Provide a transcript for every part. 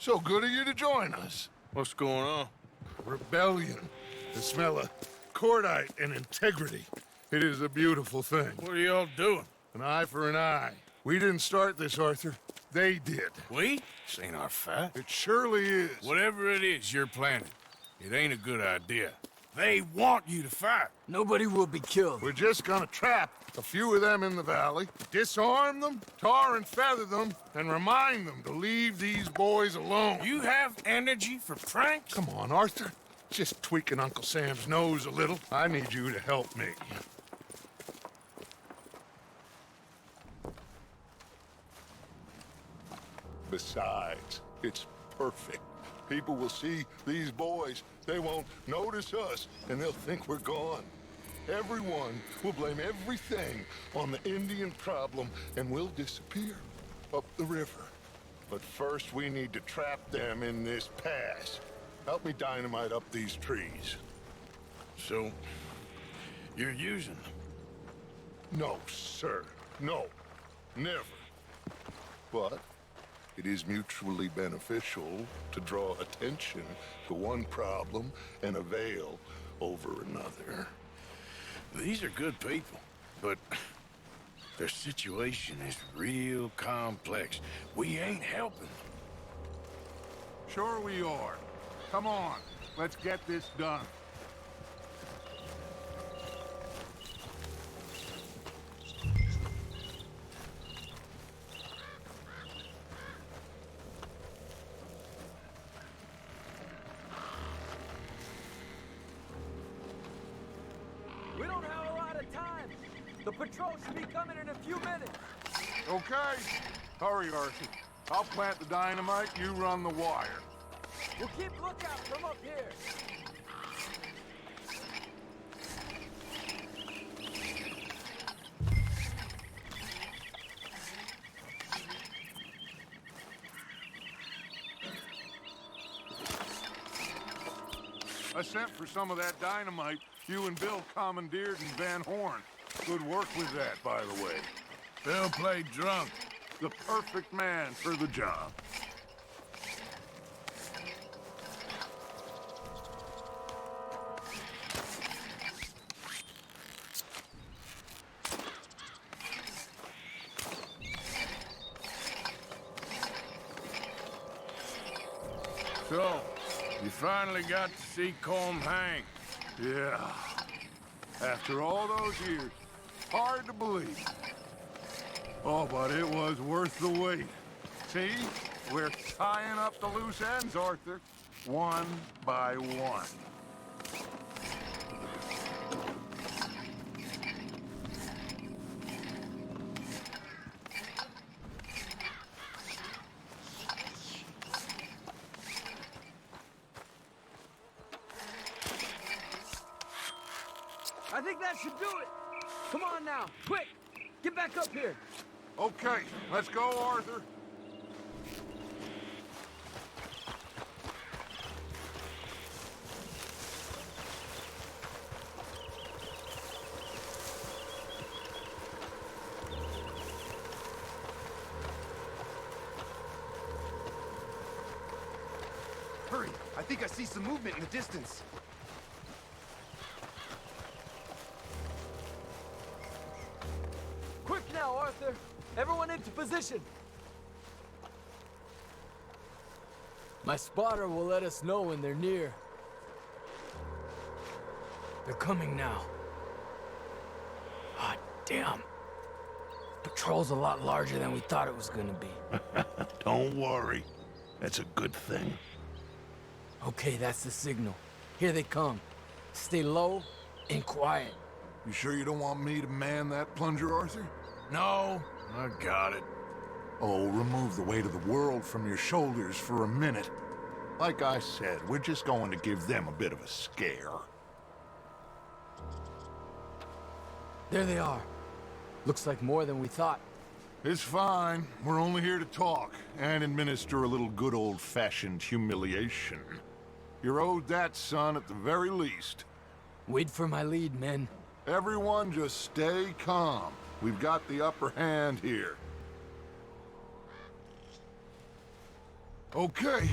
So good of you to join us. What's going on? Rebellion. The smell of cordite and integrity. It is a beautiful thing. What are y'all doing? An eye for an eye. We didn't start this, Arthur. They did. We? This ain't our fight. It surely is. Whatever it is you're planning, it ain't a good idea. They want you to fight. Nobody will be killed. We're just gonna trap a few of them in the valley, disarm them, tar and feather them, and remind them to leave these boys alone. You have energy for pranks? Come on, Arthur. Just tweaking Uncle Sam's nose a little. I need you to help me. Besides, it's perfect. People will see these boys. They won't notice us, and they'll think we're gone. Everyone will blame everything on the Indian problem, and we'll disappear up the river. But first, we need to trap them in this pass. Help me dynamite up these trees. So, you're using them? No, sir. No. Never. But it is mutually beneficial to draw attention to one problem and a veil over another. These are good people, but their situation is real complex. We ain't helping them. Sure we are. Come on, let's get this done. We don't have a lot of time. The patrol should be coming in a few minutes. Okay. Hurry, Arthur. I'll plant the dynamite, you run the wire. We'll keep lookout from up here. I sent for some of that dynamite you and Bill commandeered in Van Horn. Good work with that, by the way. Bill played drunk. The perfect man for the job. So, you finally got to see Colm hang. Yeah. After all those years. Hard to believe. Oh, but it was worth the wait. See? We're tying up the loose ends, Arthur. One by one. I think that should do it. Come on now, quick! Get back up here. Okay, let's go, Arthur. Hurry! I think I see some movement in the distance. Quick now, Arthur. Everyone into position. My spotter will let us know when they're near. They're coming now. Ah, damn. Patrol's a lot larger than we thought it was gonna be. Don't worry. That's a good thing. Okay, that's the signal. Here they come. Stay low and quiet. You sure you don't want me to man that plunger, Arthur? No, I got it. Oh, remove the weight of the world from your shoulders for a minute. Like I said, we're just going to give them a bit of a scare. There they are. Looks like more than we thought. It's fine. We're only here to talk and administer a little good old-fashioned humiliation. You're owed that, son, at the very least. Wait for my lead, men. Everyone just stay calm. We've got the upper hand here. Okay,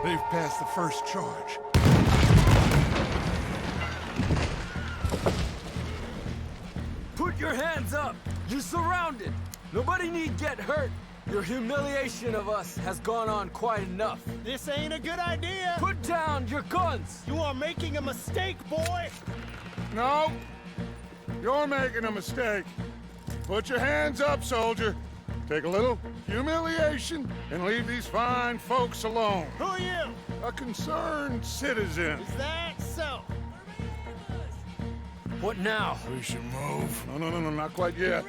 they've passed the first charge. Put your hands up! You're surrounded! Nobody need get hurt! Your humiliation of us has gone on quite enough. This ain't a good idea. Put down your guns! You are making a mistake, boy. No, you're making a mistake. Put your hands up, soldier. Take a little humiliation and leave these fine folks alone. Who are you? A concerned citizen. Is that so? What now? We should move. No, not quite yet.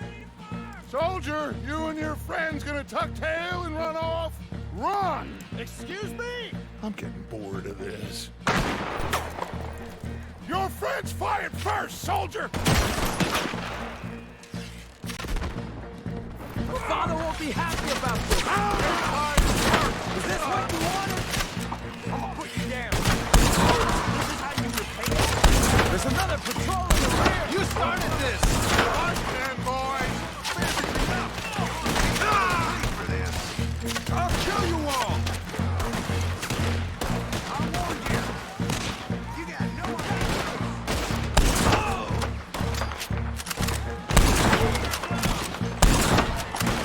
Soldier, you and your friends gonna tuck tail and run off? Run! Excuse me? I'm getting bored of this. Your friends fired first, soldier! Your father won't be happy about this! Is this what you wanted? I'm gonna put you down. This is how you repay it. There's another patrol in the rear! You started this. Right then, boys! I'll kill you all. I warned you. You got no idea.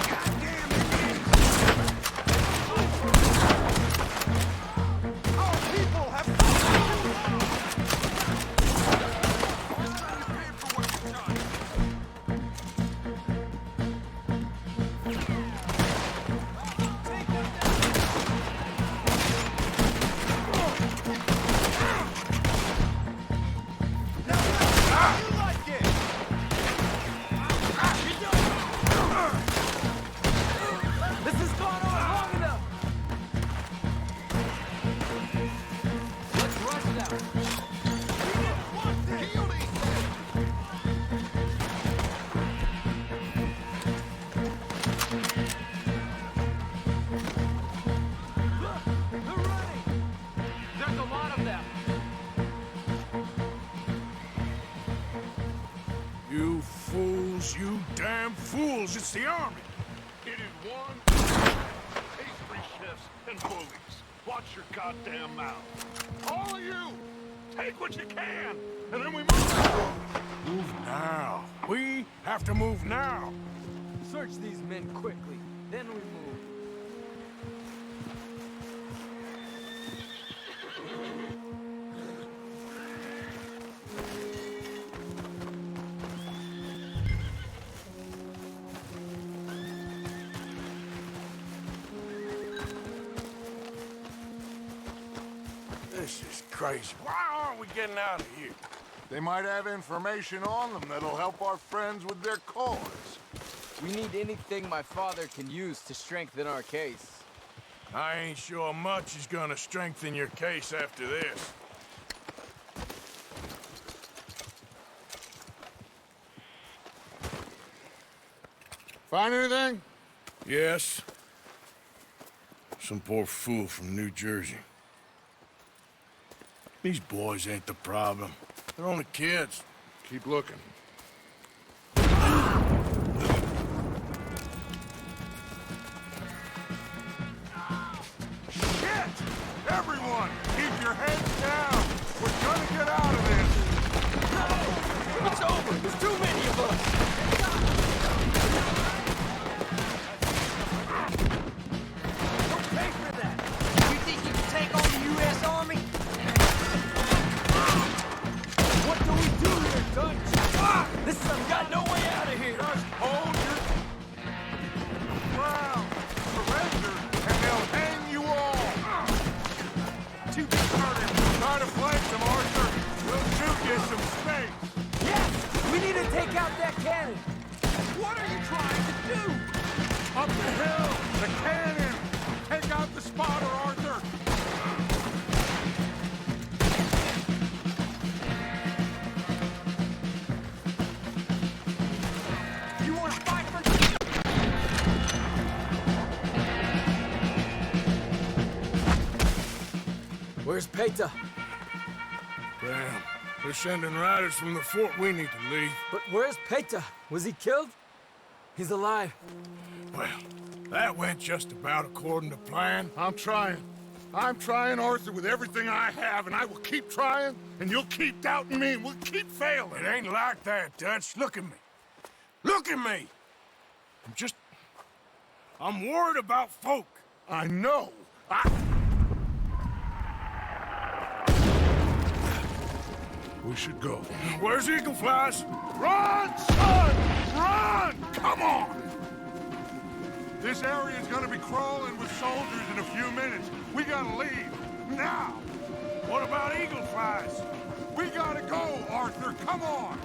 Goddamn Indians. Our people have fought too long. Just trying to pay for what you've done. You like it. This has gone on long enough! Let's rush it out. Look! They're running! There's a lot of them! You fools, you damn fools. It's the army. It is one pastry chefs and bullies. Watch your goddamn mouth. All of you, take what you can, and then we move. Move now. We have to move now. Search these men quickly, then we move. This is crazy. Why aren't we getting out of here? They might have information on them that'll help our friends with their cause. We need anything my father can use to strengthen our case. I ain't sure much is gonna strengthen your case after this. Find anything? Yes. Some poor fool from New Jersey. These boys ain't the problem. They're only kids. Keep looking. Shit! Everyone, keep your heads down. We're gonna get out of this. It's over! There's too many of us! Don't pay for that! You think you can take on the U.S. Army? What do we do here, Dutch? This has got no way out of here! Just hold your ground. Surrender, and they'll hang you all. Too converted. Try to flank them, Arthur. We'll shoot you some space. Yes! We need to take out that cannon! What are you trying to do? Up the hill, the cannon. Take out the spotter, Arthur. You want to fight for... Where's Peta? Damn. They're sending riders from the fort. We need to leave. But where's Peta? Was he killed? He's alive. Well, that went just about according to plan. I'm trying. I'm trying, Arthur, with everything I have, and I will keep trying, and you'll keep doubting me, and we'll keep failing. It ain't like that, Dutch. Look at me. Look at me! I'm worried about folk. I know. We should go. Where's Eagle Flies? Run, son! Run! Come on! This area is gonna be crawling with soldiers in a few minutes. We gotta leave. Now! What about Eagle Flies? We gotta go, Arthur. Come on!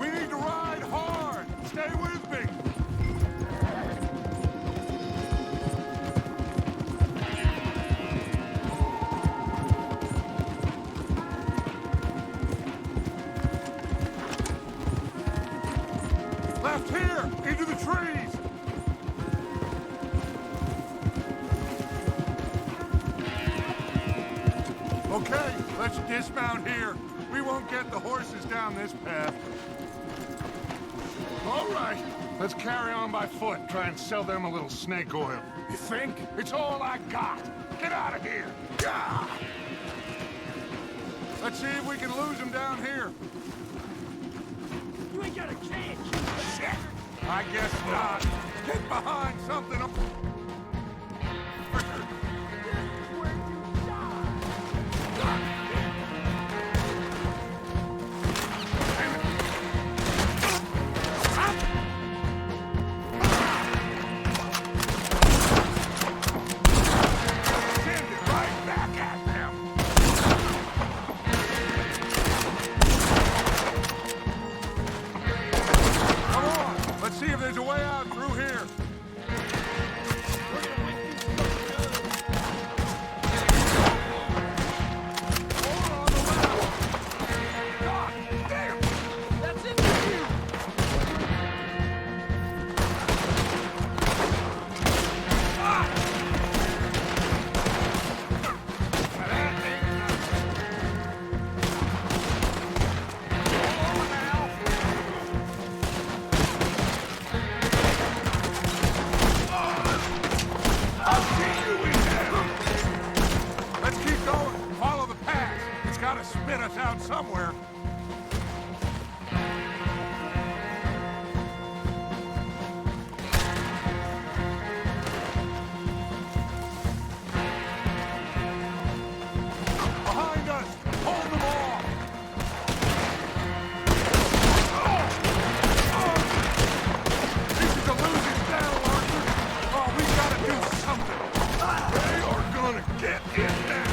We need to ride hard. Stay with me. Left here, into the trees. Okay, let's dismount here. We won't get the horses down this path. All right, let's carry on by foot. Try and sell them a little snake oil. You think? It's all I got. Get out of here. Gah! Let's see if we can lose them down here. You ain't got a chance. Shit! I guess not. Get behind something. Somewhere. Behind us! Hold them off! This is a losing battle, Arthur! Oh, we gotta do something! They are gonna get it now!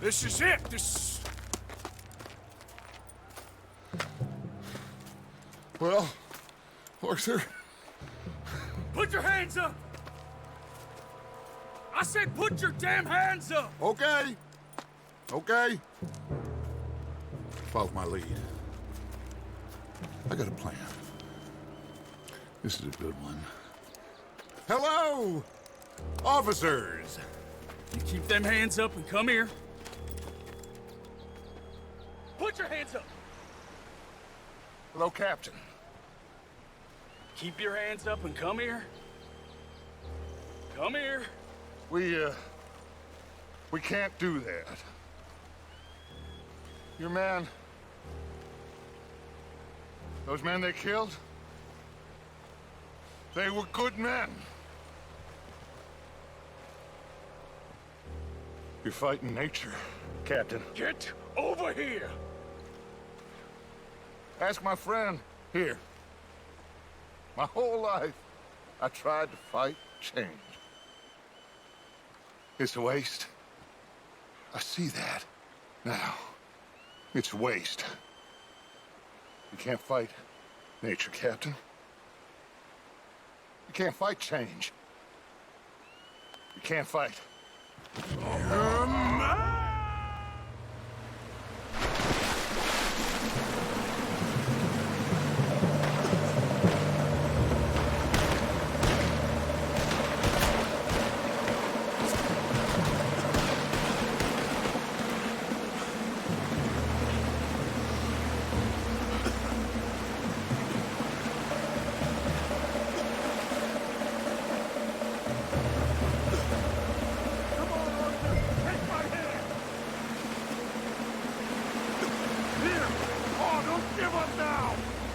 This is it. This. Well, Arthur. Put your hands up! I said put your damn hands up! Okay. Okay. Follow my lead. I got a plan. This is a good one. Hello, officers. You keep them hands up and come here. Put your hands up! Hello, Captain. Keep your hands up and come here. Come here. We can't do that. Your man... Those men they killed? They were good men. You're fighting nature, Captain. Get over here! Ask my friend here. My whole life, I tried to fight change. It's a waste. I see that now. It's a waste. You can't fight nature, Captain. You can't fight change. You can't fight.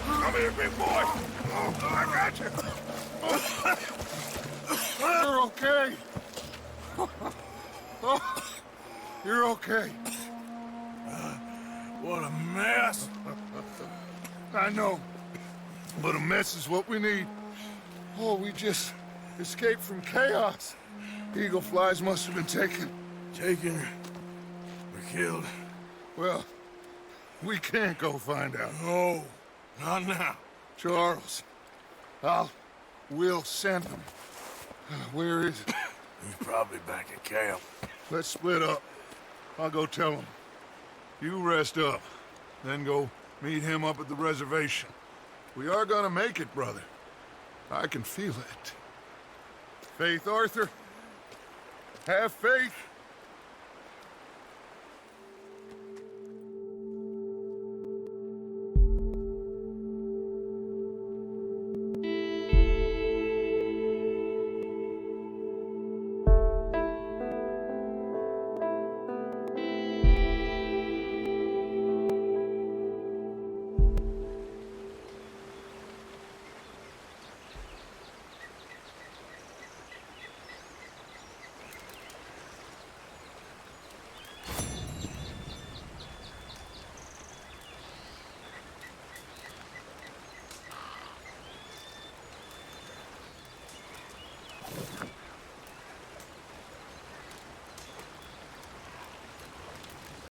Come here, big boy! I got you! You're okay. You're okay. What a mess! I know. But a mess is what we need. Oh, we just escaped from chaos. Eagle flies must have been taken. Taken or killed? Well, we can't go find out. No, not now. Charles, we'll send him. Where is it? He's probably back at camp. Let's split up. I'll go tell him. You rest up, then go meet him up at the reservation. We are gonna make it, brother. I can feel it. Faith, Arthur. Have faith.